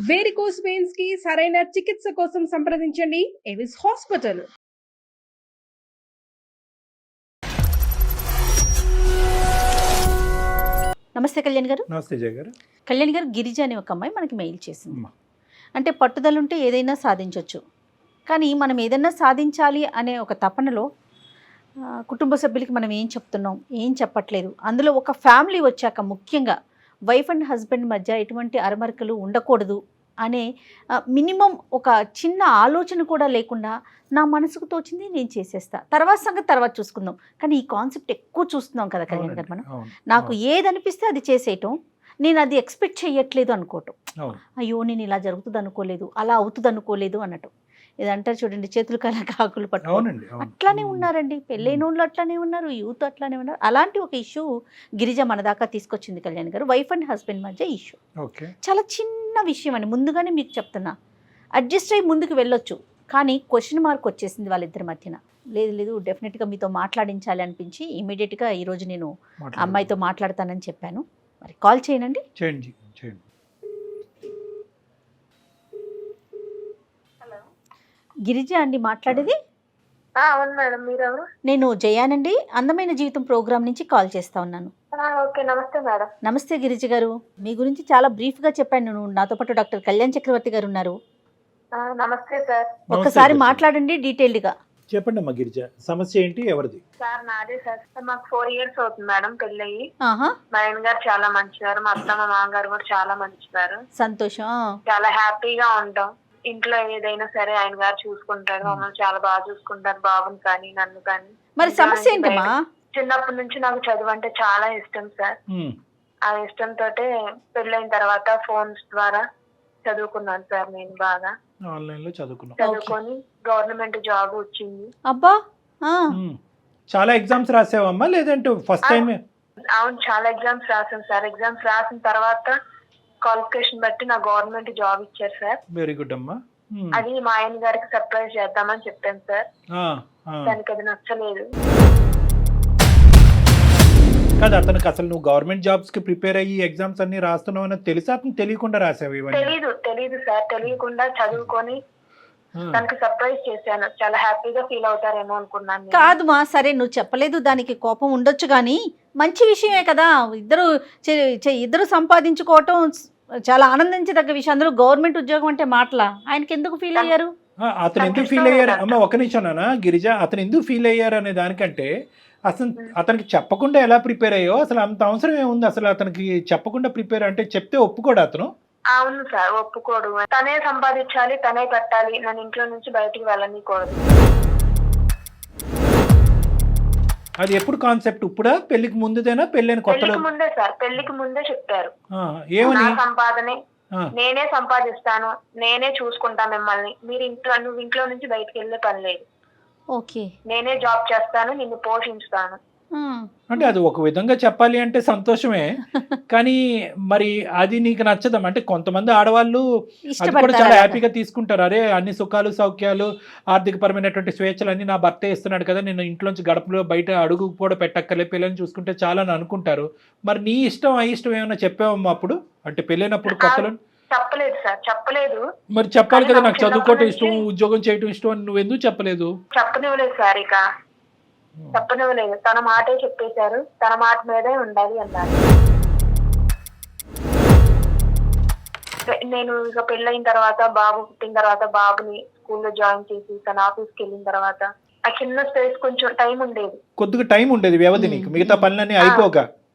Varicose veins కి సరైన చికిత్స కోసం సంప్రదించండి ఎవిస్ హాస్పిటల్. నమస్తే కళ్యాణ్ గారు. నమస్తే జయ గారు. కళ్యాణ్ గారు, గిరిజ అనే ఒక అమ్మాయి మనకి మెయిల్ చేసింది. అంటే పట్టుదల ఉంటే ఏదైనా సాధించవచ్చు, కానీ మనం ఏదైనా సాధించాలి అనే ఒక తపనలో కుటుంబ సభ్యులకి మనం ఏం చెప్తున్నాం, ఏం చెప్పట్లేదు. అందులో ఒక ఫ్యామిలీ వచ్చాక ముఖ్యంగా వైఫ్ అండ్ హస్బెండ్ మధ్య ఎటువంటి అరమరికలు ఉండకూడదు అనే మినిమం ఒక చిన్న ఆలోచన కూడా లేకుండా నా మనసుకు తోచింది నేను చేసేస్తా, తర్వాత సంగతి తర్వాత చూసుకుందాం. కానీ ఈ కాన్సెప్ట్ ఎక్కువ చూస్తున్నాం కదా కళ్యాణ్ గారు. మనం నాకు ఏది అనిపిస్తే అది చేసేయటం, నేను అది ఎక్స్పెక్ట్ చేయట్లేదు అనుకోవటం. అయ్యో నేను ఇలా జరుగుతుంది అనుకోలేదు, అలా అవుతుంది అనుకోలేదు అనటం. ఇది అంటారు చూడండి, చేతులు కల కాకులు పట్టుకోండి. అట్లానే ఉన్నారండి, పెళ్ళైన వాళ్ళు అట్లానే ఉన్నారు, యూత్ అట్లానే ఉన్నారు. అలాంటి ఒక ఇష్యూ గిరిజ మన దాకా తీసుకొచ్చింది కళ్యాణ్ గారు. వైఫ్ అండ్ హస్బెండ్ మధ్య ఇష్యూ చాలా చిన్న విషయం అని ముందుగానే మీకు చెప్తున్నా. అడ్జస్ట్ అయ్యి ముందుకు వెళ్ళొచ్చు, కానీ క్వశ్చన్ మార్క్ వచ్చేసింది వాళ్ళిద్దరి మధ్యన. లేదు డెఫినెట్గా మీతో మాట్లాడించాలి అనిపించి ఇమీడియట్గా ఈరోజు నేను అమ్మాయితో మాట్లాడతానని చెప్పాను. మరి కాల్ చేయనండి. చేయండి. గిరిజ అండి మాట్లాడేది? అవును మేడం, మీరెవరు? నేను జయానండి, అందమైన జీవితం ప్రోగ్రామ్ నుంచి కాల్ చేస్తా ఉన్నాను. ఓకే, నమస్తే మేడం. నమస్తే గిరిజ గారు, మీ గురించి చాలా బ్రీఫ్గా చెప్పాను. నాతో పాటు డాక్టర్ కళ్యాణ్ చక్రవర్తి గారు ఉన్నారు. నమస్తే సార్. ఒక్కసారి మాట్లాడండి డీటెయిల్డ్గా. చెప్పండి అమ్మా గిరిజ, సమస్య ఏంటి, ఎవరిది? సార్ నాదే సార్. మాకు 4 years అవుతుంది మేడం పెళ్ళయి. ఆహా, మా ఆయన గారు చాలా మంచివారు, మా అత్త మా మామగారు కూడా చాలా మంచివారు. సంతోషం. చాలా హ్యాపీగా ఉంటాం. ఇంట్లో ఏదైనా సరే ఆయన గారు చూసుకుంటారు, మమ్మల్ని చాలా బాగా చూసుకుంటారు, బాబుని కానీ నన్ను కానీ. మరి సమస్య ఏంటమ్మా? చిన్నప్పటి నుంచి నాకు చదువు అంటే చాలా ఇష్టం సార్. ఆ ఇష్టంతో పెళ్ళైన తర్వాత ఫోన్స్ ద్వారా చదువుకున్నాను సార్. నేను బాగా ఆన్లైన్ లో చదువుకొని గవర్నమెంట్ జాబ్ వచ్చింది. అబ్బా, చాలా ఎగ్జామ్స్ రాసావమ్మా లేదంటే ఫస్ట్ టైం? అవును, చాలా ఎగ్జామ్స్ రాసాను సార్. ఎగ్జామ్స్ రాసిన తర్వాత క్వాలిఫికేషన్ బట్టి నా గవర్నమెంట్ జాబ్ ఇచ్చారు సార్. వెరీ గుడ్ అమ్మా. అది మా ఆయన గారికి సర్ప్రైజ్ చేద్దామని చెప్పాను సార్. దానికి అది నచ్చలేదు. కాదు, అతనికి అసలు నువ్వు గవర్నమెంట్ జాబ్స్ కి ప్రిపేర్ అయ్యి ఎగ్జామ్స్ అన్ని రాస్తున్నావు అని తెలుసా? అతను తెలియకుండా రాసావు ఇవన్నీ? తెలీదు సార్. తెలియకుండా చదువుకొని తనకి సర్ప్రైజ్ చేశాను. చాలా హ్యాపీగా ఫీల్ అవుతారేమో అనుకున్నాను. కాదు మా, సరే నువ్వు చెప్పలేదు, దానికి కోపం ఉండొచ్చు, కానీ మంచి విషయమే కదా. ఇద్దరు సంపాదించుకోవటం చాలా ఆనందించదగ్గ విషయం. అందులో గవర్నమెంట్ ఉద్యోగం అంటే మాటలా? ఆయనకి ఎందుకు ఫీల్ అయ్యారు? అతను ఎందుకు ఫీల్ అయ్యారు అమ్మ? ఒక నిమిషం నాన్న గిరిజ, అతను ఎందుకు ఫీల్ అయ్యారు అనే దానికంటే అసలు అతనికి చెప్పకుండా ఎలా ప్రిపేర్ అయ్యో అసలు అంత అవసరం ఏముంది? అసలు అతనికి చెప్పకుండా ప్రిపేర్ అంటే చెప్తే ఒప్పుకోడు అతను? అవును సార్, ఒప్పుకోడు. తనే సంపాదించాలి, తనే కట్టాలి, నన్ను ఇంట్లో నుంచి బయటికి వెళ్ళనీకూడదు. అది ఎప్పుడు కాన్సెప్ట్? ఇప్పుడా, పెళ్లికి ముందుదేనా? పెళ్ళైన కొత్తలో? ముందే సార్, పెళ్లికి ముందే చెప్పారు. ఏమని? సంపాదనే నేనే సంపాదిస్తాను, నేనే చూసుకుంటా మిమ్మల్ని, నువ్వు ఇంట్లో నుంచి బయటకు వెళ్ళే పని లేదు, ఓకే, నేనే జాబ్ చేస్తాను, నిన్ను పోషించుతాను. అంటే అది ఒక విధంగా చెప్పాలి అంటే సంతోషమే, కానీ మరి అది నీకు నచ్చదమ్మా? అంటే కొంతమంది ఆడవాళ్ళు అది కూడా చాలా హ్యాపీగా తీసుకుంటారు. అరే అన్ని సుఖాలు సౌఖ్యాలు ఆర్థిక పరమైనటువంటి స్వేచ్ఛలు అన్ని నా భర్తే ఇస్తున్నాడు కదా, నేను ఇంట్లోంచి గడపలో బయట అడుగు కూడా పెట్టక్కర్లే, పిల్లల్ని చూసుకుంటే చాలా అని అనుకుంటారు. మరి నీ ఇష్టం అయిష్టం ఏమైనా చెప్పావమ్మా అప్పుడు? అంటే పెళ్ళైనప్పుడు కొత్తలో? చెప్పలేదు సార్, చెప్పలేదు. మరి చెప్పాలి కదా, నాకు చదువుకోవటం ఇష్టం, ఉద్యోగం చేయటం ఇష్టం అని నువ్వు ఎందుకు చెప్పలేదు? చెప్పనివ్వలేదు సార్, ఇక చెప్పనివ్వలేదు. తన మాటే చెప్పేశారు, తన మాట మీదే ఉండాలి అన్నారు. నేను ఇక పెళ్ళైన తర్వాత, బాబు పుట్టిన తర్వాత, బాబుని స్కూల్లో జాయిన్ చేసి తన ఆఫీస్కి వెళ్ళిన తర్వాత ఆ చిన్న స్పేస్ కొంచెం టైం ఉండేది, కొద్దిగా టైం ఉండేది వ్యవధి నీకు, మిగతా పనులన్నీ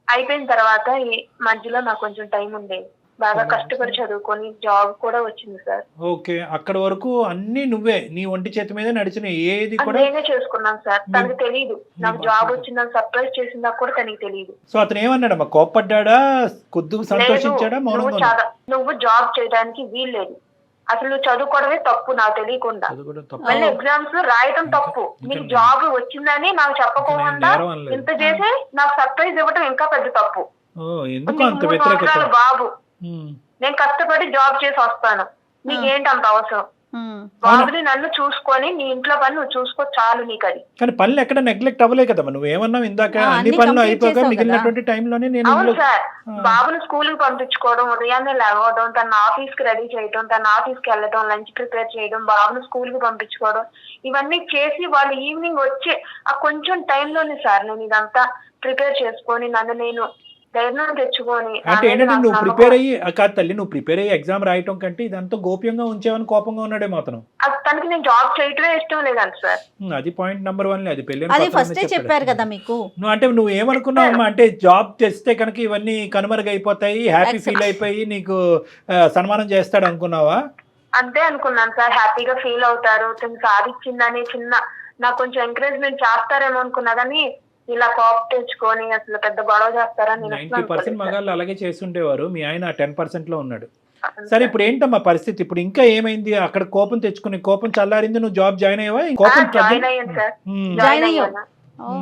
అయిపోయిన తర్వాత ఈ మధ్యలో నాకు కొంచెం టైం ఉండేది. బాగా కష్టపడి చదువుకొని జాబ్ కూడా వచ్చింది సార్. ఓకే, అక్కడ వరకు అన్ని నువ్వే నీ ఒంటి చేతి మీద నడిచిన ఏది కూడా నేనే చేసుకున్నాను సార్. తనకు తెలియదు నాకు జాబ్ వచ్చిందని సర్ప్రైజ్ చేసిందా కూడా తనకి తెలియదు. సో అతను ఏమన్నాడమ్మా? కోప్పడ్డా, కొద్దిగా సంతోషించాడా, మౌనంగా? నువ్వు జాబ్ చేయడానికి వీల్లేదు, అసలు నువ్వు చదువుకోవడమే తప్పు నాకు తెలియకుండా, మళ్ళీ ఎగ్జామ్స్ రాయటం తప్పు, నీకు జాబ్ వచ్చిందని నాకు చెప్పకుండా ఇంత చేసి నాకు సర్ప్రైజ్ ఇవ్వటం ఇంకా పెద్ద తప్పు. బాబు నేను కష్టపడి జాబ్ చేసి వస్తాను, నీకేంటి అంత అవసరం? బాబుని నన్ను చూసుకొని నీ ఇంట్లో పని నువ్వు చూసుకో చాలు నీకు అది. కానీ పనులు ఎక్కడ నెగ్లెక్ట్ అవ్వలే కదమ్మా, నువ్వు ఏమన్నావు ఇందాక అన్ని పనులు అయిపోగా మిగిలినటువంటి టైంలోనే నేను అవును సార్, బాబుని స్కూల్ కి పంపించుకోవడం, ఉదయాన్నే లేవడం, తన ఆఫీస్ కి రెడీ చేయడం, తన ఆఫీస్ కి వెళ్ళడం, లంచ్ ప్రిపేర్ చేయడం, బాబుని స్కూల్ కి పంపించుకోవడం, ఇవన్నీ చేసి వాళ్ళు ఈవినింగ్ వచ్చి ఆ కొంచెం టైంలోనే సార్ నేను ఇదంతా ప్రిపేర్ చేసుకొని నన్ను నేను ధైర్యం తెచ్చుకొని. అంటే ఏంటంటే నువ్వు ప్రిపేర్ అయ్యి కాదు తల్లి, నువ్వు ప్రిపేర్ అయ్యి ఎగ్జామ్ రాయటం కంటే ఇదంతా గోప్యంగా ఉంచేవని కోపంగా ఉన్నాడేమో అతను. తనకి నేను జాబ్ చేయటమే ఇష్టం లేదండి సార్. అది పాయింట్ నెంబర్ 1. అది పెళ్లి అది ఫస్టే చెప్పారు కదా మీకు. నువ్వు అంటే నువ్వు ఏమనుకున్నావు అమ్మా, అంటే జాబ్ తెస్తే కనుక ఇవన్నీ కనుమరుగైపోతాయి, హ్యాపీ ఫీల్ అయిపోయి నీకు సన్మానం చేస్తాడు అనుకున్నావా? అంతే అనుకున్నాను సార్, హ్యాపీగా ఫీల్ అవుతారు, తను సాధించిందని చిన్న నాకు కొంచెం ఎంకరేజ్మెంట్ చేస్తారేమో అనుకున్నా, కానీ ఇలా కోపం తెచ్చుకొని అసలు పెద్ద గొడవ చేస్తారని 90% మగాళ్ళు అలాగే చేస్తుండేవారు. మీ ఆయన 10% లో ఉన్నాడు. సరే ఇప్పుడు ఏంటమ్మా పరిస్థితి, ఇప్పుడు ఇంకా ఏమైంది? అక్కడ కోపం తెచ్చుకుని కోపం చల్లారింది, నువ్వు జాబ్ జాయిన్ అయ్యావా? జాయిన్ అయ్యాను సార్, జాయిన్ అయ్యాను.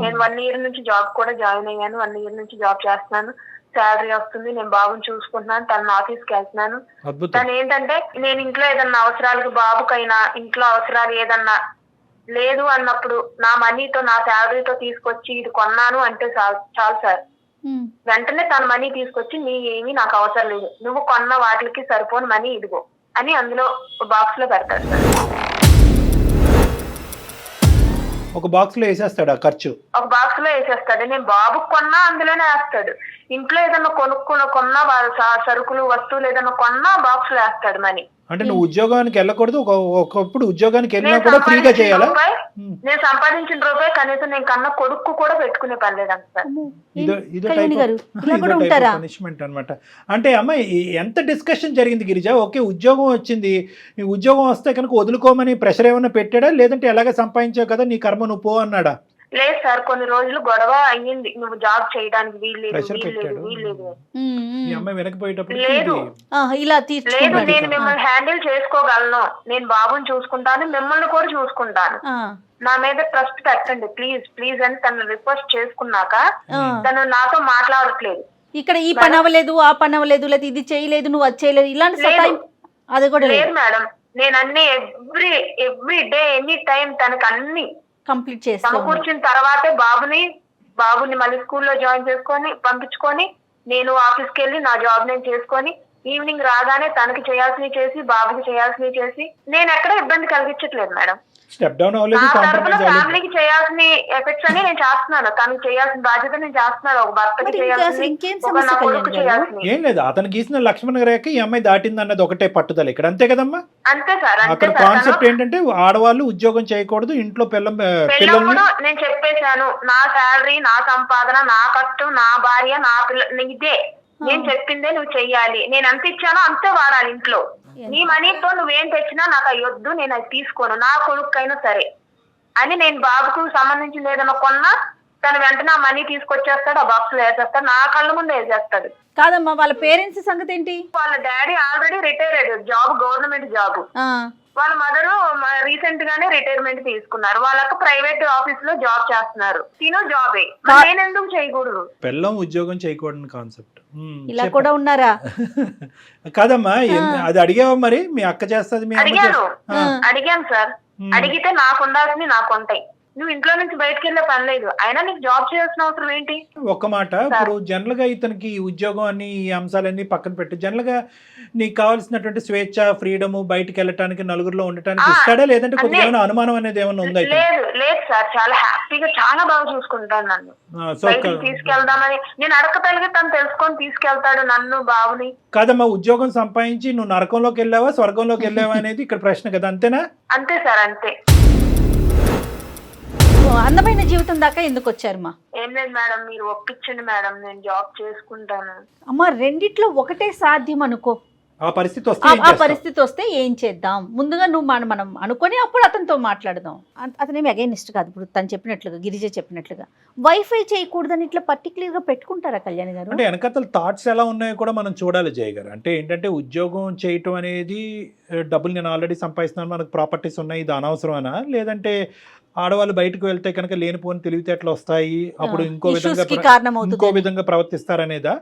నేను 1 year నుంచి జాబ్ కూడా జాయిన్ అయ్యాను. 1 year నుంచి జాబ్ చేస్తున్నాను, శాలరీ వస్తుంది, నేను బాబుని చూసుకుంటున్నాను, తన ఆఫీస్ కి వెళ్తున్నాను. తను ఏంటంటే నేను ఇంట్లో ఏదన్నా అవసరాలకు, బాబుకైనా ఇంట్లో అవసరాలు ఏదన్నా లేదు అన్నప్పుడు నా మనీతో నా శాలరీతో తీసుకొచ్చి ఇది కొన్నాను అంటే చాలు సార్, వెంటనే తన మనీ తీసుకొచ్చి నీ ఏమీ నాకు అవసరం లేదు, నువ్వు కొన్న వాటికి సరిపోని మనీ ఇదిగో అని అందులో బాక్స్ లో పెడతాడు సార్. ఒక బాక్స్ లో వేసేస్తాడు ఆ ఖర్చు, ఒక బాక్స్ లో వేసేస్తాడు. నేను బాబుకు కొన్నా అందులోనే వేస్తాడు. ఇంట్లో ఏదైనా కొన్నా వాళ్ళ సరుకులు వస్తువులు ఏదైనా కొన్నా బాక్స్ లో వేస్తాడు మనీ. అంటే నువ్వు ఉద్యోగానికి వెళ్ళకూడదు, ఒకప్పుడు ఉద్యోగానికి వెళ్ళినా కూడా ఫ్రీగా చేయాలా? నేను సంపాదించిన రూపాయి కనీసం నేను కన్నా కొడుకు కూడా పెట్టుకునే పని లేదంట సార్. పనిష్మెంట్ అనమాట. అంటే అమ్మ ఎంత డిస్కషన్ జరిగింది గిరిజ? ఓకే ఉద్యోగం వచ్చింది, ఈ ఉద్యోగం వస్తే కనుక వదులుకోమని ప్రెషర్ ఏమైనా పెట్టాడా, లేదంటే ఎలాగ సంపాదించావు కదా నీ కర్మ నువ్వు పో అన్నాడా? లేదు సార్, కొన్ని రోజులు గొడవ అయ్యింది, నువ్వు జాబ్ చేయడానికి వీల్లేదు లేదు, నేను మిమ్మల్ని హ్యాండిల్ చేసుకోగలను, నేను బాబుని చూసుకుంటాను, మిమ్మల్ని కూడా చూసుకుంటాను, నా మీద ట్రస్ట్ పెట్టండి ప్లీజ్ ప్లీజ్ అని తను రిక్వెస్ట్ చేసుకున్నాక తను నాతో మాట్లాడట్లేదు. ఇక్కడ ఈ పని అవ్వలేదు, ఆ పని అవ్వలేదు, లేదా ఇది చేయలేదు, నువ్వు అది చేయలేదు, ఇలాంటి అది కూడా లేదు మేడం. నేను అన్ని ఎవ్రీ డే ఎనీ టైం తనకు అన్ని కంప్లీట్ చేస్తాను. సమకూర్చిన తర్వాతే బాబుని మళ్ళీ స్కూల్లో జాయిన్ చేసుకొని పంపించుకొని నేను ఆఫీస్కి వెళ్ళి నా జాబ్ నేను చేసుకొని ఈవినింగ్ రాగానే తనకి చేయాల్సినవి చేసి బాబుకి చేయాల్సినవి చేసి నేను ఎక్కడ ఇబ్బంది కలిగించట్లేదు మేడం. ఫ్యామిలీకి చేయాల్సిన ఎఫెక్ట్స్ అని నేను చేస్తున్నాను, తనకి చేయాల్సిన బాధ్యత నేను చేస్తున్నాను, ఒక భర్తకి చేయాల్సింది ఏం లేదు. అతను గీసిన లక్ష్మణ రేఖ ఈ అమ్మాయి దాటింది అన్నది ఒకటే పట్టుదల ఇక్కడ, అంతే కదమ్మా? అంతే సార్. అక్కడ కాన్సెప్ట్ ఏంటంటే ఆడవాళ్ళు ఉద్యోగం చేయకూడదు, ఇంట్లో పిల్లలు నేను చెప్పేశాను, నా శాలరీ నా సంపాదన నా కష్టం నా భార్య నా పిల్ల ఇదే, నేను చెప్పిందే నువ్వు చెయ్యాలి, నేను ఎంత ఇచ్చానో అంతే వాడాలి ఇంట్లో, నీ మనీతో నువ్వేం తెచ్చినా నాకు అయ్యొద్దు, నేను అది తీసుకోను, నా కొడుకైనా సరే అని నేను బాబుకు సంబంధించిన ఏదైనా కొన్నా తను వెంటనే ఆ మనీ తీసుకొచ్చేస్తాడు, ఆ బాక్స్ లో వేసేస్తాడు, నా కళ్ళ ముందు వేసేస్తాడు. కాదమ్మా వాళ్ళ పేరెంట్స్ సంగతి ఏంటి? వాళ్ళ డాడీ ఆల్రెడీ రిటైర్ అయ్యాడు, జాబ్ గవర్నమెంట్ జాబ్, వాళ్ళ మదరు రీసెంట్ గానే రిటైర్మెంట్ తీసుకున్నారు, వాళ్ళకు ప్రైవేట్ ఆఫీస్ లో జాబ్ చేస్తున్నారు, తిను జాబే, నేను ఎందుకు చేయకూడదు? పిల్లం ఉద్యోగం చేయకూడదు కాన్సెప్ట్ ఇలా కూడా ఉన్నారా? కాదమ్మా అది అడిగావా మరి? మీ అక్క చేస్తుంది? అడిగాను సార్, అడిగితే నాకు ఉండాల్సింది నాకు ఉంటాయి, నువ్వు ఇంట్లో నుంచి బయటకు వెళ్ళే పని లేదు, అయినా నీకు జాబ్ చేయాల్సిన అవసరం ఏంటి? ఒక్క మాట, ఇప్పుడు జనరల్ గా ఇతనికి ఉద్యోగం అని ఈ అంశాలన్నీ పక్కన పెట్టి జనరల్ గా నీకు కావాల్సినటువంటి స్వేచ్ఛ ఫ్రీడమ్, బయటకు వెళ్ళటానికి నలుగురిలో ఉండటానికి ఇస్తాడా, లేదంటే కొద్దిగా ఏమైనా అనుమానం అనేది ఏమైనా ఉందా? లేదు సార్, చాలా హ్యాపీగా చాలా బాగా చూసుకుంటాను నన్ను, తీసుకెళ్దామని నేను అడగగలిగి తను తెలుసుకొని తీసుకెళ్తాడు నన్ను బాబుని. కాదమ్మా ఉద్యోగం సంపాదించి నువ్వు నరకంలోకి వెళ్ళావా స్వర్గంలోకి వెళ్ళావా అనేది ఇక్కడ ప్రశ్న కదా, అంతేనా? అంతే సార్, అంతే. అందమైన జీవితం దాకా ఎందుకు వచ్చారమ్మా? ఏం లేదు మేడం, మీరు ఒప్పించండి మేడం, నేను జాబ్ చేసుకుంటాను. అమ్మా రెండిట్లో ఒకటే సాధ్యం అనుకో, ఆ పరిస్థితి వస్తే ఏం చేద్దాం? ముందుగా నువ్వు మనం అనుకొని అప్పుడు అతనితో మాట్లాడదాం. అతనేమి అగైనిస్ట్ కాదు. ఇప్పుడు తను చెప్పినట్లుగా గిరిజ చెప్పినట్లుగా వైఫై చేయకూడదని ఇట్లా పర్టికులర్ గా పెట్టుకుంటారా కళ్యాణ్ గారు? అంటే వెనకతల థాట్స్ ఎలా ఉన్నాయో కూడా మనం చూడాలి జయ గారు. అంటే ఏంటంటే ఉద్యోగం చేయటం అనేది డబ్బులు నేను ఆల్రెడీ సంపాదిస్తున్నాను, మనకు ప్రాపర్టీస్ ఉన్నాయి, ఇది అనవసరమేనా, లేదంటే ఆడవాళ్ళు బయటకు వెళ్తే కనుక లేనిపోని తెలివితేటలు వస్తాయి, అప్పుడు ఇంకో విధంగా ప్రవర్తిస్తారనేదా?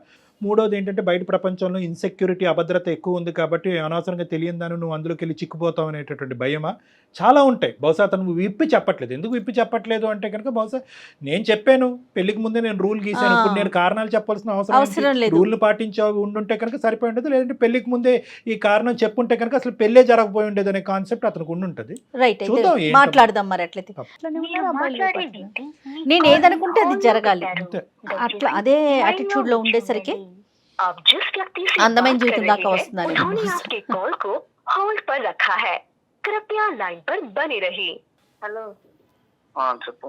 మూడోది ఏంటంటే బయట ప్రపంచంలో ఇన్సెక్యూరిటీ, అభద్రత ఎక్కువ ఉంది కాబట్టి అనవసరంగా తెలియని దాన్ని నువ్వు అందులోకి వెళ్ళి చిక్కుపోతావు అనేటటువంటి భయమా, చాలా ఉంటాయి. బహుశా అతను విప్పి చెప్పట్లేదు. ఎందుకు విప్పి చెప్పట్లేదు అంటే కనుక బహుశా నేను చెప్పాను పెళ్లికి ముందే, నేను రూల్ గీసాను, ఇప్పుడు నేను కారణాలు చెప్పాల్సిన అవసరం లేదు. రూల్ పాటించావు ఉండుంటే కనుక సరిపోయి ఉండదు, లేదంటే పెళ్లికి ముందే ఈ కారణం చెప్పుంటే కనుక అసలు పెళ్ళే జరగపోయి ఉండేది అనే కాన్సెప్ట్ అతనికి ఉండుంటది. రైట్, చూద్దాం ఏంటో. మాట్లాడదాం మరి అట్లయితే. నేను ఏదనుకుంటే అది జరగాలి, అట్లా అదే యాటిట్యూడ్ లో ఉండేసరికి అందమైన జీవితం దాకా వస్తున్నారు. హలో చెప్పు.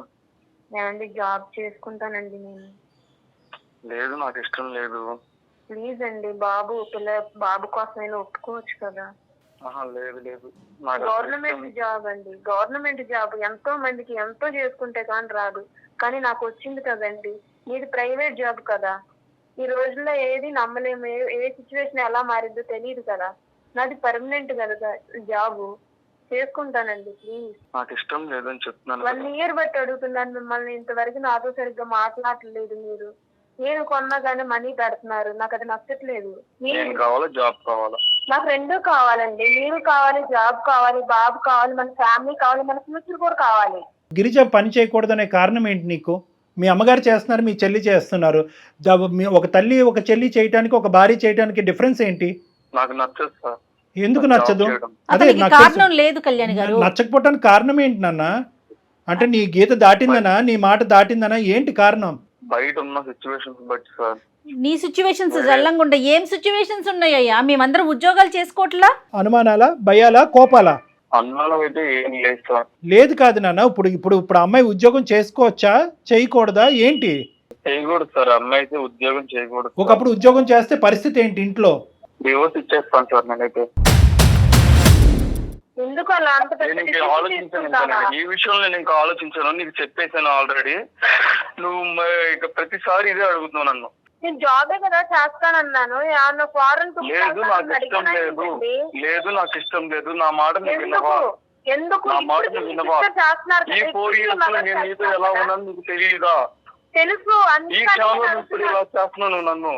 నేనండి జాబ్ చేసుకుంటానండి. నేను లేదు, నాకు ఇష్టం లేదు. ప్లీజ్ అండి, బాబు కోసమైనా ఒప్పుకోవచ్చు కదా. లేదు లేదు, గవర్నమెంట్ జాబ్ అండి, గవర్నమెంట్ జాబ్ ఎంతో మందికి ఎంతో చేసుకుంటే కానీ రాదు, కానీ నాకు వచ్చింది కదండి. మీది ప్రైవేట్ జాబ్ కదా. ఈ రోజుల్లో ఏది నమ్మలేము, ఏ సిచ్యువేషన్ ఎలా మారిందో తెలియదు కదా. నాది పర్మనెంట్ కదా జాబ్, చేసుకుంటానండి ప్లీజ్. నాకు ఇష్టం లేదని చెప్తున్నాను. 1 year బట్టి అడుగుతున్నాను మిమ్మల్ని, ఇంతవరకు నాతో సరిగ్గా మాట్లాడలేదు మీరు. నేను కొన్నా కానీ మనీ పెడుతున్నారు, నాకు అది నచ్చట్లేదు. జాబ్ కావాలా? నాకు రెండూ కావాలండి. మీరు కావాలి, జాబ్ కావాలి, బాబు కావాలి, మన ఫ్యామిలీ కావాలి, మన ఫ్యూచర్ కూడా కావాలి. గిరిజ పని చేయకూడదనే కారణం ఏంటి నీకు? మీ అమ్మగారు చేస్తున్నారు, మీ చెల్లి చేస్తున్నారు. ఒక తల్లి ఒక చెల్లి చేయడానికి, ఒక భార్య చేయడానికి డిఫరెన్స్ ఏంటి? నాకు నచ్చదు సార్. ఎందుకు నచ్చదు? అదే కారణం లేదు కళ్యాణ్ గారు. నచ్చకపోవడానికి కారణం ఏంటి నాన్న? అంటే నీ గీత దాటిందనా, నీ మాట దాటిందనా, ఏంటి కారణం? బయట ఉన్న సిచ్యువేషన్స్ బట్టి సార్. నీ సిచ్యువేషన్స్ జల్లంగా ఉండే ఏం సిచ్యువేషన్స్ ఉన్నాయ్యా? మేమందరం ఉద్యోగాలు చేసుకోవట్లా? అనుమానాలా, భయాలా, కోపాలా? అనుమానం అయితే ఏం లేదు సార్. లేదు కాదు నాన్న, ఇప్పుడు అమ్మాయి ఉద్యోగం చేసుకోవచ్చా, చేయకూడదా, ఏంటి? చేయకూడదు సార్, అమ్మాయి అయితే ఉద్యోగం చేయకూడదు. ఒకప్పుడు ఉద్యోగం చేస్తే పరిస్థితి ఏంటి ఇంట్లో? డివోర్స్ ఇచ్చేస్తాను సార్ నేనైతే. ఎందుకు అలా అంత ఆలోచించాను, ఈ విషయంలో నేను ఇంకా ఆలోచించాను, నీకు చెప్పేసాను ఆల్రెడీ. నువ్వు ఇక ప్రతిసారి ఇదే అడుగుతున్నావు నన్ను. నేను జాబే కదా చేస్తానన్నాను. ఫారెన్ లేదు, నాకు ఇష్టం లేదు. లేదు, నాకు ఇష్టం లేదు. నా మాట నువ్వు వినవా? ఎందుకు నా మాట నువ్వు వినవా? ఈ 4 years లో నేను నీతో ఎలా ఉన్నాను నీకు తెలియదా? తెలుసు. ఈ క్షణంలో ఇప్పుడు ఇలా చేస్తున్నాను నన్ను.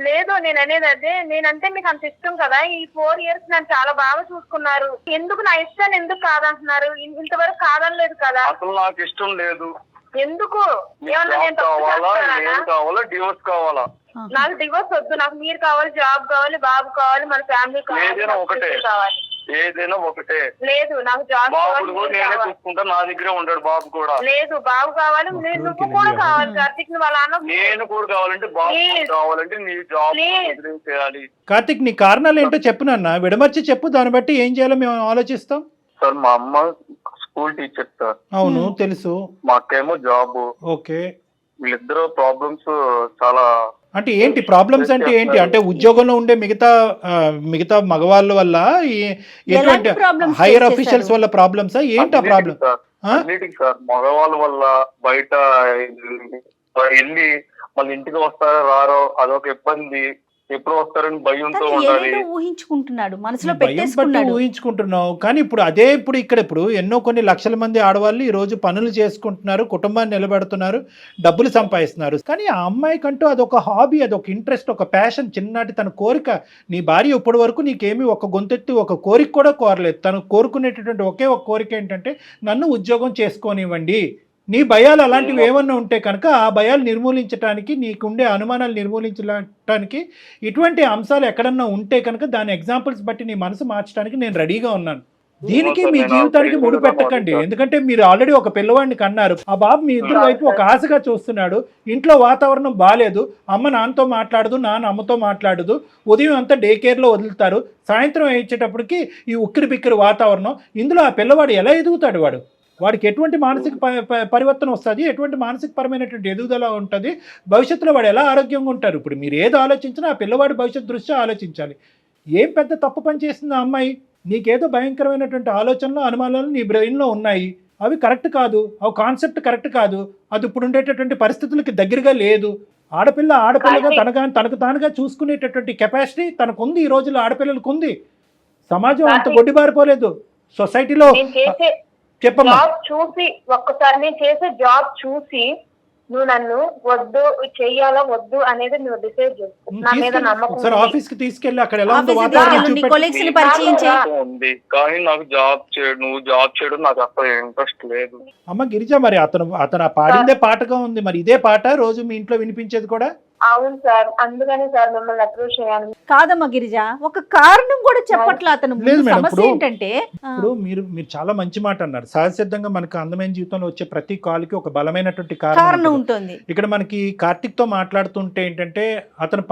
లేదు, నేను అనేది అదే. నేనంటే మీకు అంత ఇష్టం కదా. ఈ 4 years నన్ను చాలా బాగా చూసుకున్నారు. ఎందుకు నా ఇష్టాన్ని ఎందుకు కాదంటున్నారు? ఇంతవరకు కాదనలేదు కదా. అసలు నాకు ఇష్టం లేదు. ఎందుకు? కావాలా, డివోర్స్ కావాలా? నాకు డివోర్స్ వద్దు. నాకు మీరు కావాలి, జాబ్ కావాలి, బాబు కావాలి, మన ఫ్యామిలీ కావాలి. ఏదైనా ఒకటే. లేదు, నాకు జాబ్ బాబు నేనే చూసుకుంటా, నా దగ్గరే ఉంటాడు బాబు కూడా. లేదు, బాబు కావాలి, నువ్వు కూడా కావాలి. కార్తిక్ వాళ్ళ అన్న నేను కూడా కావాలంటే బాబు కావాలంటే నీ జాబ్ చేయాలి. కార్తిక్, నీ కారణాలు ఏంటో చెప్పు నాన్న, విడమర్చి చెప్పు, దాన్ని బట్టి ఏం చేయాలో మేము ఆలోచిస్తాం. సార్, మా అమ్మ స్కూల్ టీచర్ సార్. అవును తెలుసు. మా అక్కేమో జాబ్. ఓకే. వీళ్ళిద్దరు ప్రాబ్లమ్స్ చాలా. అంటే ఏంటి ప్రాబ్లమ్స్ అంటే ఏంటి? అంటే ఉద్యోగంలో ఉండే మిగతా మగవాళ్ళ వల్ల, ఎటువంటి హైయర్ అఫీషియల్స్ వల్ల ప్రాబ్లమ్స్ ఏంటి? ఆ ప్రాబ్లం సార్ మగవాళ్ళ వల్ల బయట వెళ్ళి మళ్ళీ ఇంటికి వస్తారో రారో అదొక ఇబ్బంది. ఎప్పుడు వస్తారని భయంతో ఉండాలి. ఊహించుకుంటున్నాడు, మనసులో ఊహించుకుంటున్నావు. కానీ ఇప్పుడు ఎన్నో కొన్ని లక్షల మంది ఆడవాళ్ళు ఈ రోజు పనులు చేసుకుంటున్నారు, కుటుంబాన్ని నిలబెడుతున్నారు, డబ్బులు సంపాదిస్తున్నారు. కానీ ఆ అమ్మాయికంటూ అదొక హాబీ, అదొక ఇంట్రెస్ట్, ఒక ప్యాషన్, చిన్ననాటి తన కోరిక. నీ భార్య ఇప్పటి వరకు నీకేమీ ఒక గొంతెత్తి ఒక కోరిక కూడా కోరలేదు. తను కోరుకునేటటువంటి ఒకే ఒక కోరిక ఏంటంటే నన్ను ఉద్యోగం చేసుకోనివ్వండి. నీ భయాలు అలాంటివి ఏమన్నా ఉంటే కనుక ఆ భయాలు నిర్మూలించడానికి, నీకుండే అనుమానాలు నిర్మూలించడానికి ఇటువంటి అంశాలు ఎక్కడన్నా ఉంటే కనుక దాని ఎగ్జాంపుల్స్ బట్టి నీ మనసు మార్చడానికి నేను రెడీగా ఉన్నాను. దీనికి మీ జీవితానికి ముడి పెట్టకండి. ఎందుకంటే మీరు ఆల్రెడీ ఒక పిల్లవాడిని కన్నారు. ఆ బాబు మీ ఇద్దరు వైపు ఒక ఆశగా చూస్తున్నాడు. ఇంట్లో వాతావరణం బాగాలేదు, అమ్మ నాన్నతో మాట్లాడదు, నాన్న అమ్మతో మాట్లాడదు, ఉదయం అంతా డే కేర్లో వదులుతారు, సాయంత్రం వచ్చేటప్పటికి ఈ ఉక్కిరి బిక్కిరి వాతావరణం. ఇందులో ఆ పిల్లవాడు ఎలా ఎదుగుతాడు? వాడికి ఎటువంటి మానసిక పరివర్తన వస్తుంది, ఎటువంటి మానసిక పరమైనటువంటి ఎదుగుదల ఉంటుంది, భవిష్యత్తులో వాడు ఎలా ఆరోగ్యంగా ఉంటారు? ఇప్పుడు మీరు ఏది ఆలోచించినా ఆ పిల్లవాడి భవిష్యత్తు దృష్ట్యా ఆలోచించాలి. ఏం పెద్ద తప్పు పని చేసింది ఆ అమ్మాయి? నీకేదో భయంకరమైనటువంటి ఆలోచనలు, అనుమానాలు నీ బ్రెయిన్లో ఉన్నాయి. అవి కరెక్ట్ కాదు, అవి కాన్సెప్ట్ కరెక్ట్ కాదు. అది ఇప్పుడు ఉండేటటువంటి పరిస్థితులకి దగ్గరగా లేదు. ఆడపిల్లగా తనకు తానుగా చూసుకునేటటువంటి కెపాసిటీ తనకుంది. ఈ రోజుల్లో ఆడపిల్లలకు ఉంది. సమాజం అంత గొడ్డిబారిపోలేదు. సొసైటీలో జాబ్ చూసి ఒక్కసారి నేను చేసే జాబ్ చూసి నువ్వు నన్ను వద్దు చెయ్యాలా వద్దు అనేది నువ్వు డిసైడ్ చేసుకో. నా మీద నమ్మకం సార్ ఉంది. ఆఫీస్ కి తీసుకెళ్ళి అక్కడ ఎలా ఉందో ఆఫీస్కి వాతావరణం తీసుకెళ్ళు, నీ చూపెట్టు. కొలీగ్స్ ని పరిచయం చేయి. ఉంది కానీ నాకు నువ్వు జాబ్ చేయడం నాకు అసలు ఇంట్రెస్ట్ లేదు. అమ్మ గిరిజ, మరి అతను పాడిందే పాటగా ఉంది, మరి ఇదే పాట రోజు మీ ఇంట్లో వినిపించేది కూడా? అవును సార్, అందుకనే సార్ మిమ్మల్ని అప్రోచ్ చేయాలి. కాదమ్మా గిరిజ, ఒక కారణం కూడా చెప్పట్లా అతను. లేదు మేడం, సమస్య ఇప్పుడు- ఏంటంటే ఇప్పుడు మీరు చాలా మంచి మాట అన్నారు. సహజసిద్ధంగా మనకు అందమైన జీవితంలో వచ్చే ప్రతి కాల్కి ఒక బలమైనటువంటి కారణం కారణం ఉంటుంది. ఉంటుంది. ఇక్కడ మనకి కార్తిక్ తో మాట్లాడుతుంటే ఏంటంటే అతను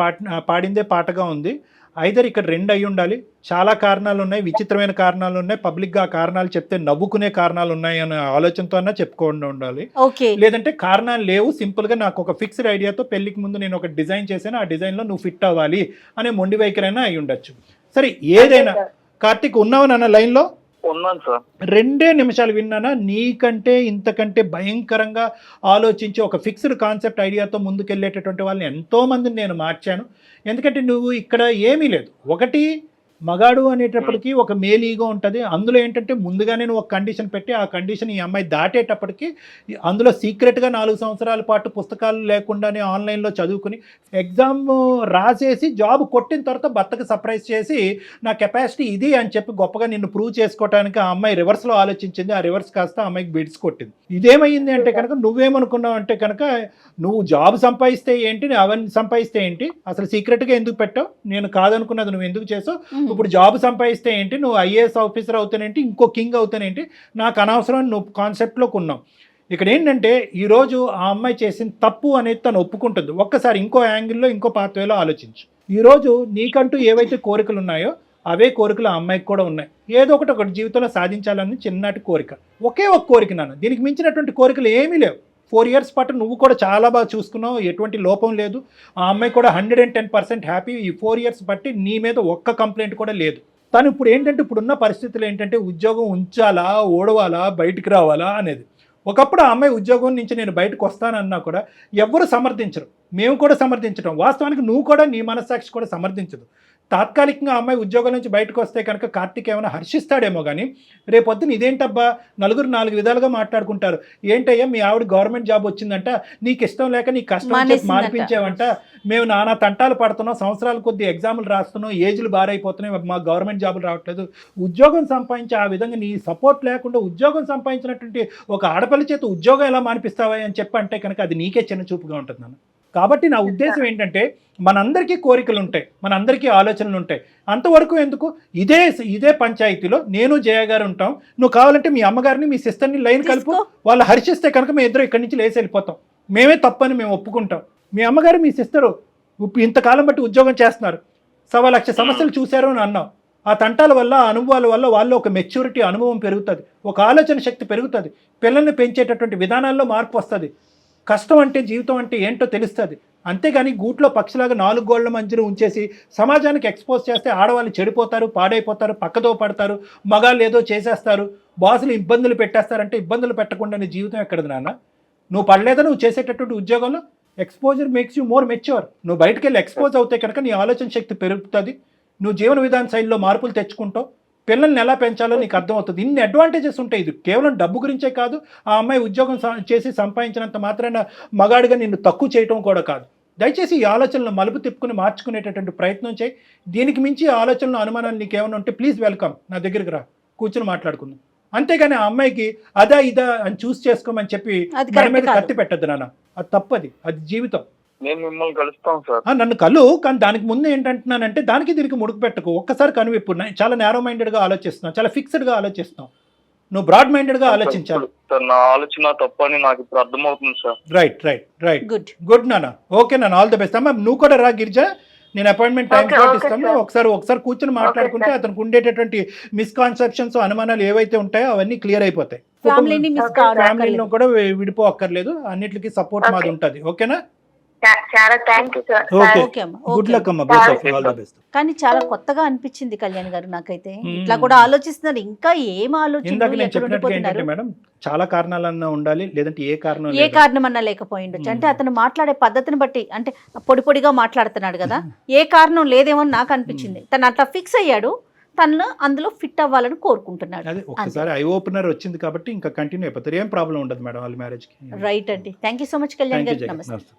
పాడిందే పాటగా ఉంది. ఐదర్ ఇక్కడ రెండు అయి ఉండాలి, చాలా కారణాలు ఉన్నాయి, విచిత్రమైన కారణాలు ఉన్నాయి, పబ్లిక్ గా కారణాలు చెప్తే నవ్వుకునే కారణాలు ఉన్నాయి అనే ఆలోచనతో అన్నా చెప్పుకోండి ఉండాలి. ఓకే, లేదంటే కారణాలు లేవు, సింపుల్ గా నాకు ఒక ఫిక్స్డ్ ఐడియాతో పెళ్లికి ముందు నేను ఒక డిజైన్ చేశాను, ఆ డిజైన్ లో నువ్వు ఫిట్ అవ్వాలి అనే మొండి వైఖరైనా అయి ఉండొచ్చు. సరే ఏదైనా, కార్తిక్ ఉన్నావు నాన్న లైన్ లో? ఉన్నాను సార్. 2 నిమిషాలు విన్నానా? నీకంటే ఇంతకంటే భయంకరంగా ఆలోచించి ఒక ఫిక్స్డ్ కాన్సెప్ట్ ఐడియాతో ముందుకెళ్ళేటటువంటి వాళ్ళని ఎంతో మందిని నేను మార్చాను. ఎందుకంటే నువ్వు ఇక్కడ ఏమీ లేదు. ఒకటి మగాడు అనేటప్పటికీ ఒక మేల్ ఈగో ఉంటుంది. అందులో ఏంటంటే ముందుగానే నువ్వు ఒక కండిషన్ పెట్టి ఆ కండిషన్ ఈ అమ్మాయి దాటేటప్పటికి అందులో సీక్రెట్గా 4 సంవత్సరాల పాటు పుస్తకాలు లేకుండానే ఆన్లైన్లో చదువుకుని ఎగ్జామ్ రాసేసి జాబ్ కొట్టిన తర్వాత భర్తకు సర్ప్రైజ్ చేసి నా కెపాసిటీ ఇది అని చెప్పి గొప్పగా నిన్ను ప్రూవ్ చేసుకోవడానికి ఆ అమ్మాయి రివర్స్లో ఆలోచించింది. ఆ రివర్స్ కాస్త ఆ అమ్మాయికి బిడ్స్ కొట్టింది. ఇదేమైంది అంటే కనుక నువ్వేమనుకున్నావు అంటే కనుక నువ్వు జాబ్ సంపాదిస్తే ఏంటి, అవన్నీ సంపాదిస్తే ఏంటి, అసలు సీక్రెట్గా ఎందుకు పెట్టావు, నేను కాదనుకున్నది నువ్వు ఎందుకు చేసావు, ఇప్పుడు జాబ్ సంపాదిస్తే ఏంటి, నువ్వు ఐఏఎస్ ఆఫీసర్ అవుతానేంటి, ఇంకో కింగ్ అవుతానేంటి, నాకు అనవసరం నువ్వు కాన్సెప్ట్లోకి ఉన్నావు. ఇక్కడ ఏంటంటే ఈరోజు ఆ అమ్మాయి చేసిన తప్పు అనేది తను ఒప్పుకుంటుంది. ఒక్కసారి ఇంకో యాంగిల్లో ఇంకో పాత్వేలో ఆలోచించు. ఈరోజు నీకంటూ ఏవైతే కోరికలు ఉన్నాయో అవే కోరికలు ఆ అమ్మాయికి కూడా ఉన్నాయి. ఏదో ఒకటి జీవితంలో సాధించాలని చిన్నటి కోరిక, ఒకే ఒక కోరిక నాన్న. దీనికి మించినటువంటి కోరికలు ఏమీ లేవు. 4 years పాటు నువ్వు కూడా చాలా బాగా చూసుకున్నావు, ఎటువంటి లోపం లేదు. ఆ అమ్మాయి కూడా 110% హ్యాపీ. ఈ 4 years బట్టి నీ మీద ఒక్క కంప్లైంట్ కూడా లేదు. తను ఇప్పుడు ఏంటంటే ఇప్పుడున్న పరిస్థితులు ఏంటంటే ఉద్యోగం ఉంచాలా, ఓడవాలా, బయటికి రావాలా అనేది. ఒకప్పుడు ఆ అమ్మాయి ఉద్యోగం నుంచి నేను బయటకు వస్తానన్నా కూడా ఎవ్వరు సమర్థించరు, మేము కూడా సమర్థించడం. వాస్తవానికి నువ్వు కూడా నీ మనస్సాక్షి కూడా సమర్థించదు. తాత్కాలికంగా అమ్మాయి ఉద్యోగం నుంచి బయటకు వస్తే కనుక కార్తిక్ ఏమైనా హర్షిస్తాడేమో కానీ రేపొద్దున ఇదేంటబ్బా నలుగురు 4 విధాలుగా మాట్లాడుకుంటారు. ఏంటయ్యా మీ ఆవిడ గవర్నమెంట్ జాబ్ వచ్చిందంట, నీకు ఇష్టం లేక నీ కష్టం చెప్పి మానిపించావంట, మేము నానా తంటాలు పడుతున్నాం, సంవత్సరాల కొద్ది ఎగ్జాములు రాస్తున్నాం, ఏజ్లు బారైపోతున్నాయి, మాకు గవర్నమెంట్ జాబులు రావట్లేదు. ఉద్యోగం సంపాదించి ఆ విధంగా నీ సపోర్ట్ లేకుండా ఉద్యోగం సంపాదించినటువంటి ఒక ఆడపల్లి చేత ఉద్యోగం ఎలా మానిపిస్తావా అని చెప్పి అంటే కనుక అది నీకే చిన్న చూపుగా ఉంటుంది నాన్న. కాబట్టి నా ఉద్దేశం ఏంటంటే మనందరికీ కోరికలు ఉంటాయి, మనందరికీ ఆలోచనలు ఉంటాయి. అంతవరకు ఎందుకు ఇదే పంచాయతీలో నేను జయ గారు ఉంటాం. నువ్వు కావాలంటే మీ అమ్మగారిని మీ సిస్టర్ని లైన్ కలుపు, వాళ్ళు హర్షిస్తే కనుక మేము ఇద్దరు ఇక్కడి నుంచి లేచి వెళ్ళిపోతాం. మేమే తప్పని మేము ఒప్పుకుంటాం. మీ అమ్మగారు మీ సిస్టరు ఇంతకాలం బట్టి ఉద్యోగం చేస్తున్నారు, 1,00,000 సమస్యలు చూశారు అని అన్నావు. ఆ తంటాల వల్ల అనుభవాల వల్ల వాళ్ళు ఒక మెచ్యూరిటీ అనుభవం పెరుగుతుంది, ఒక ఆలోచన శక్తి పెరుగుతుంది, పిల్లల్ని పెంచేటటువంటి విధానాల్లో మార్పు వస్తుంది. కష్టం అంటే జీవితం అంటే ఏంటో తెలుస్తుంది. అంతేగాని గూట్లో పక్షిలాగా 4 గోళ్ల మధ్యన ఉంచేసి సమాజానికి ఎక్స్పోజ్ చేస్తే ఆడవాళ్ళు చెడిపోతారు, పాడైపోతారు, పక్కతో పడతారు, మగాళ్ళు ఏదో చేసేస్తారు, బాసులు ఇబ్బందులు పెట్టేస్తారంటే ఇబ్బందులు పెట్టకుండా నీ జీవితం ఎక్కడది నాన్న? నువ్వు పడలేదా నువ్వు చేసేటటువంటి ఉద్యోగంలో? Exposure makes you more mature. నువ్వు బయటకు వెళ్ళి ఎక్స్పోజ్ అవుతే కనుక నీ ఆలోచన శక్తి పెరుగుతుంది, నువ్వు జీవన విధాన శైలిలో మార్పులు తెచ్చుకుంటావు, పిల్లల్ని ఎలా పెంచాలో నీకు అర్థమవుతుంది. ఇన్ని అడ్వాంటేజెస్ ఉంటాయి. ఇది కేవలం డబ్బు గురించే కాదు, ఆ అమ్మాయి ఉద్యోగం చేసి సంపాదించినంత మాత్రాన మగాడిగా నిన్ను తక్కువ చేయటం కూడా కాదు. దయచేసి ఈ ఆలోచనలు మలుపు తిప్పుకుని మార్చుకునేటటువంటి ప్రయత్నం చేయి. దీనికి మించి ఆలోచనలు అనుమానాలు నీకేమైనా ఉంటే ప్లీజ్ వెల్కమ్, నా దగ్గరికి రా, కూర్చొని మాట్లాడుకుందాం. అంతేగాని ఆ అమ్మాయికి అదా ఇదా అని చూస్ చేసుకోమని చెప్పి మన మీద కత్తి పెట్టద్దు నాన్న, అది తప్పది, అది జీవితం. నేను మిమ్మల్ని కలుస్తాను సార్. నన్ను కలు, కానీ దానికి ముందు ఏంటంటున్నానంటే దానికి దీనికి ముడుకు పెట్టకు. ఒక్కసారి కనువిప్పు. చాలా నేరో మైండెడ్గా ఆలోచిస్తున్నావు, చాలా ఫిక్స్డ్గా ఆలోచిస్తున్నావు. నువ్వు బ్రాడ్ మైండెడ్గా ఆలోచించాలి. సార్ నా ఆలోచన తప్పని నాకు ఇప్పుడు అర్థమవుతుంది సార్. రైట్ గుడ్ నాన్న. ఓకే నాన్న, ఆల్ ది బెస్ట్. అమ్మా నువ్వు కూడా రా గిరిజ, నేను అపాయింట్మెంట్ టైం స్లాట్ ఇస్తాను. ఒకసారి కూర్చొని మాట్లాడుకుంటే అతనికి ఉండేటటువంటి మిస్కాన్సెప్షన్స్ అనుమానాలు ఏవైతే ఉంటాయో అవన్నీ క్లియర్ అయిపోతాయి. ఫ్యామిలీలో కూడా విడిపోక్కర్లేదు, అన్నిటికీ సపోర్ట్ మాది ఉంటుంది. ఓకేనా? చాలా thank you sir. Good luck అమ్మా, both of you, all the best. కానీ చాలా కొత్తగా అనిపించింది కళ్యాణ్ గారు నాకైతే. ఇట్లా కూడా ఆలోచిస్తున్నారు, ఇంకా ఏం ఇందాక నేను చెప్పినట్టుగా ఏంటంటే ఆలోచన మేడం చాలా కారణాలన్నా ఉండాలి, లేదంటే ఏ కారణం అన్నా లేకపోయి ఉండొచ్చు. అంటే అతను మాట్లాడే పద్ధతిని బట్టి, అంటే పొడిగా మాట్లాడుతున్నాడు కదా, ఏ కారణం లేదేమో నాకు అనిపించింది. తను అట్లా ఫిక్స్ అయ్యాడు, తను అందులో ఫిట్ అవ్వాలని కోరుకుంటున్నాడు. అదే ఒకసారి ఐ ఓపెనర్ వచ్చింది కాబట్టి ఇంకా కంటిన్యూ అయిపోతారు, ఏం ప్రాబ్లం ఉండదు మేడం వాళ్ళ మ్యారేజ్కి. రైట్ అండి, thank you so much Kalyan thank you గారు, నమస్తే. నమస్తే.